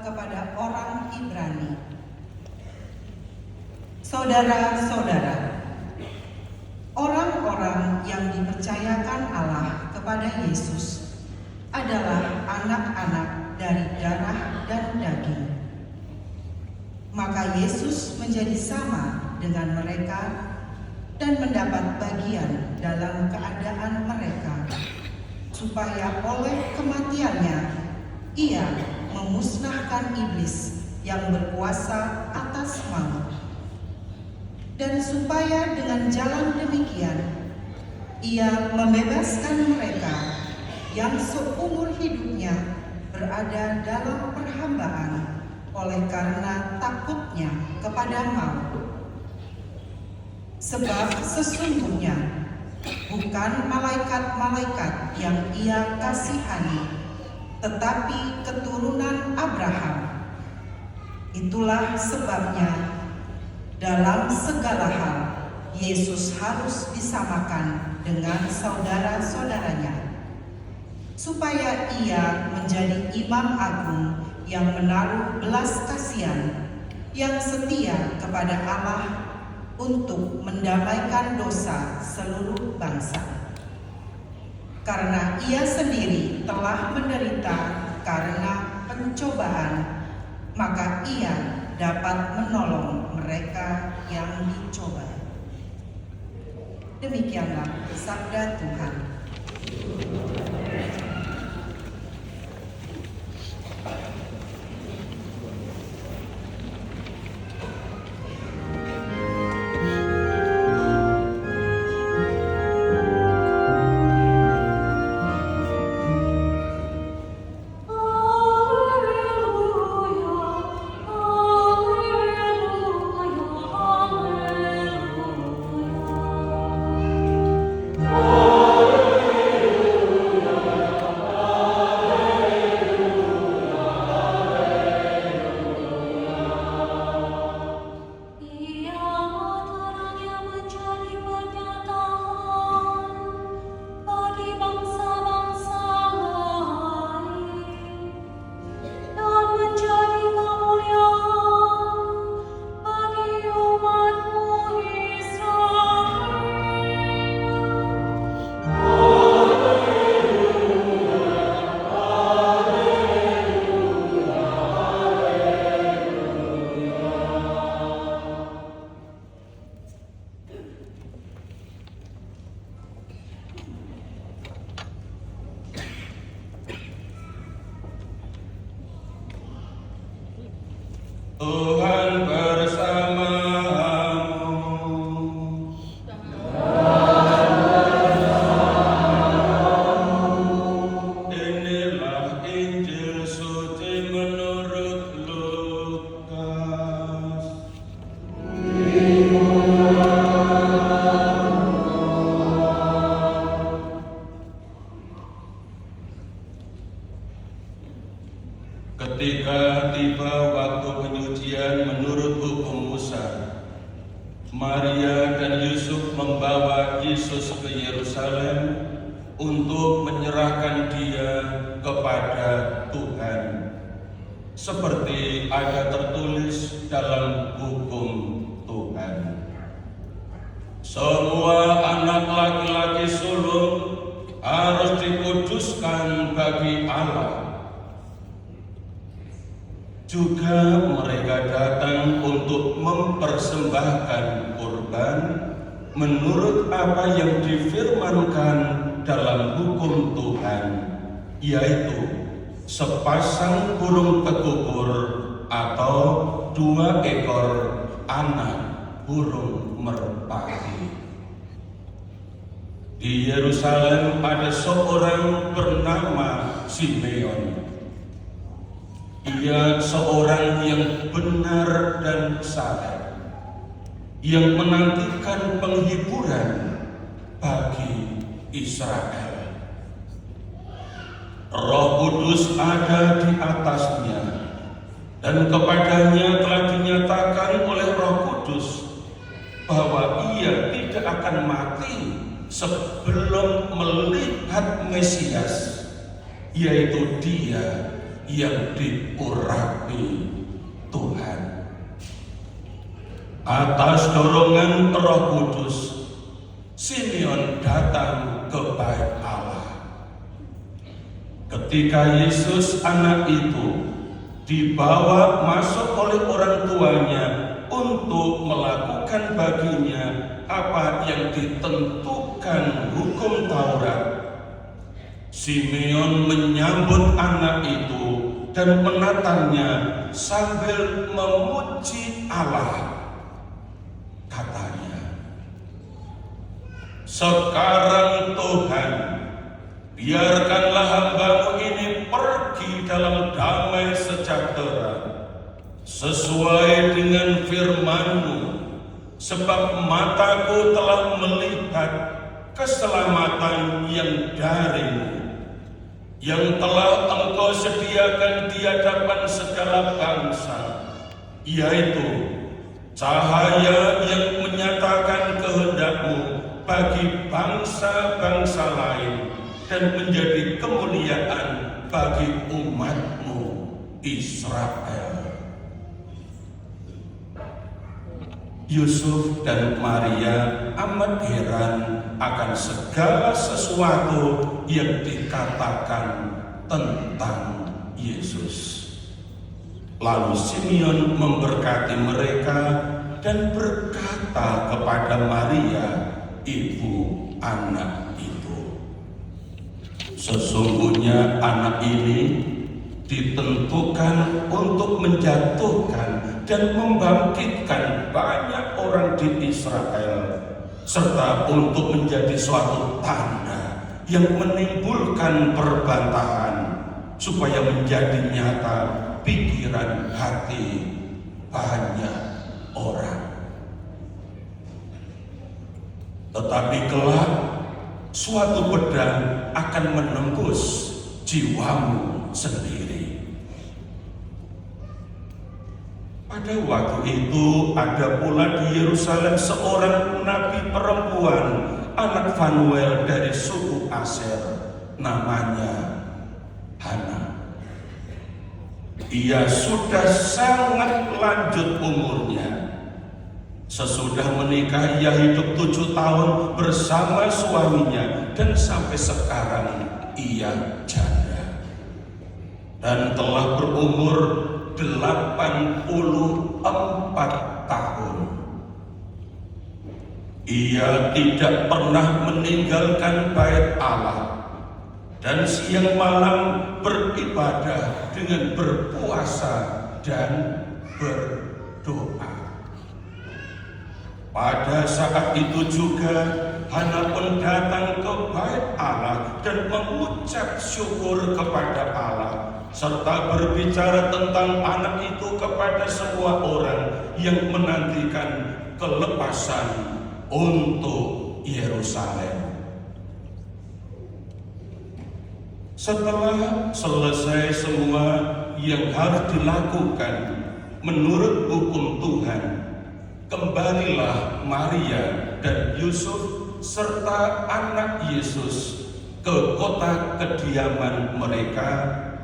kepada orang Ibrani. Saudara-saudara, orang-orang yang dipercayakan Allah kepada Yesus adalah anak-anak dari darah dan daging. Maka Yesus menjadi sama dengan mereka dan mendapat bagian dalam keadaan mereka, supaya oleh kematiannya ia memusnahkan iblis yang berkuasa atas maut, dan supaya dengan jalan demikian ia membebaskan mereka yang seumur hidupnya berada dalam perhambaan oleh karena takutnya kepada maut. Sebab sesungguhnya bukan malaikat-malaikat yang ia kasihani, tetapi keturunan Abraham. Itulah sebabnya dalam segala hal Yesus harus disamakan dengan saudara-saudaranya, supaya ia menjadi imam agung yang menaruh belas kasihan, yang setia kepada Allah untuk mendamaikan dosa seluruh bangsa. Karena ia sendiri telah menderita karena pencobaan, maka ia dapat menolong mereka yang dicoba. Demikianlah sabda Tuhan. Tuhan bersamamu. Inilah Injil suci menurut Lukas. Ketika tiba waktu penyucian menurut hukum Musa, Maria dan Yusuf membawa Yesus ke Yerusalem untuk menyerahkan Dia kepada Tuhan, seperti ada tertulis dalam hukum Tuhan. Semua anak laki-laki sulung harus dikuduskan bagi Allah. Juga mereka datang untuk mempersembahkan kurban menurut apa yang difirmankan dalam hukum Tuhan, yaitu sepasang burung tekubur atau 2 ekor anak burung merpati. Di Yerusalem ada seorang bernama Simeon. Ia seorang yang benar dan sabar, yang menantikan penghiburan bagi Israel. Roh Kudus ada di atasnya, dan kepadanya telah dinyatakan oleh Roh Kudus bahwa ia tidak akan mati sebelum melihat Mesias, yaitu Dia yang diurapi Tuhan. Atas dorongan Roh Kudus, Simeon datang ke Bait Allah. Ketika Yesus anak itu dibawa masuk oleh orang tuanya untuk melakukan baginya apa yang ditentukan hukum Taurat, Simeon menyambut anak itu dan menatangnya sambil memuji Allah. Katanya, "Sekarang Tuhan, biarkanlah hamba-Mu ini pergi dalam damai sejahtera, sesuai dengan firman-Mu, sebab mataku telah melihat keselamatan yang dari-Mu, yang telah Engkau sediakan di hadapan segala bangsa, yaitu cahaya yang menyatakan kehendak-Mu bagi bangsa-bangsa lain dan menjadi kemuliaan bagi umat-Mu Israel." Yusuf dan Maria amat heran akan segala sesuatu yang dikatakan tentang Yesus. Lalu Simeon memberkati mereka dan berkata kepada Maria, ibu anak itu, "Sesungguhnya anak ini ditentukan untuk menjatuhkan dan membangkitkan banyak orang di Israel, serta untuk menjadi suatu tanda yang menimbulkan perbantahan, supaya menjadi nyata pikiran hati banyak orang. Tetapi kelak suatu pedang akan menembus jiwamu sendiri." Pada waktu itu ada pula di Yerusalem seorang nabi perempuan, anak Fanuel dari suku Aser, namanya Hana. Ia sudah sangat lanjut umurnya. Sesudah menikah ia hidup 7 tahun bersama suaminya, dan sampai sekarang ia janda dan telah berumur 84 tahun. Ia tidak pernah meninggalkan bait Allah dan siang malam beribadah dengan berpuasa dan berdoa. Pada saat itu juga Hana pun datang ke bait Allah dan mengucap syukur kepada Allah, serta berbicara tentang anak itu kepada semua orang yang menantikan kelepasan untuk Yerusalem. Setelah selesai semua yang harus dilakukan menurut hukum Tuhan, kembalilah Maria dan Yusuf serta anak Yesus ke kota kediaman mereka,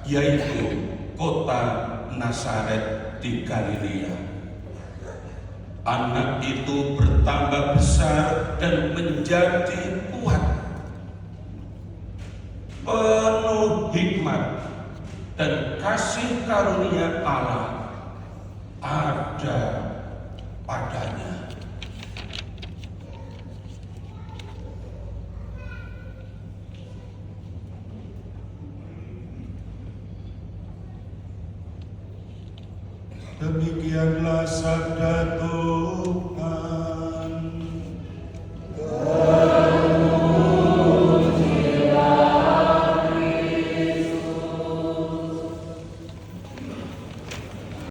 yaitu kota Nazaret di Galilea. Anak itu bertambah besar dan menjadi kuat, penuh hikmat, dan kasih karunia Allah ada padanya. Demikianlah sabda Tuhan.